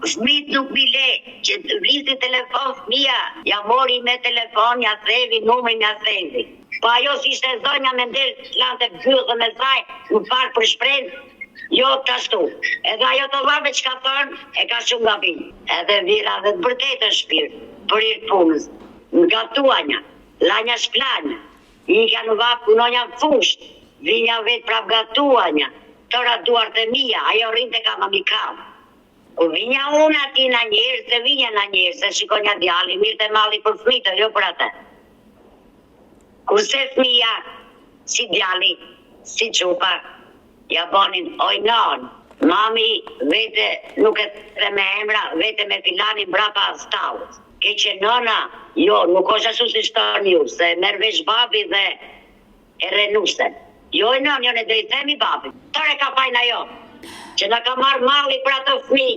fëmijët nuk mi le, që të vlisi telefon fëmija, ja mori me telefon, ja thevi, numrin ja thevi. Po ajo si ishte zonja me ndelë, lante fyllë me saj, më farë për shprejnë, jo të ashtu. Edhe ajo të varve që ka thënë, e ka shumë gabim. Edhe vira dhe të bërtet e shpirë, për irë punës. Nga tuanja, lanja shplanja, ikja në vapë punonja në fusht, vinja vetë prap nga tuanja, tëra duart e mija, ajo rinte ka më mikam. Kur vinja unë ati në njerë, se vinja në njerë, se shikonja djali, mirë të mali për fmitër, jo për atë. Kurse fmija, si djali, si qupa, ja bonin ojnon, mami vete nuk e të me emra, vete me filanin brapa stavës. Ke që nëna, jo, nuk është ashtu si shtonë ju, se mervesh babi dhe e renusen. Jo e nën, jo ne do i themi babi. Tëre ka fajna jo, që në ka marrë mali për atë fmi.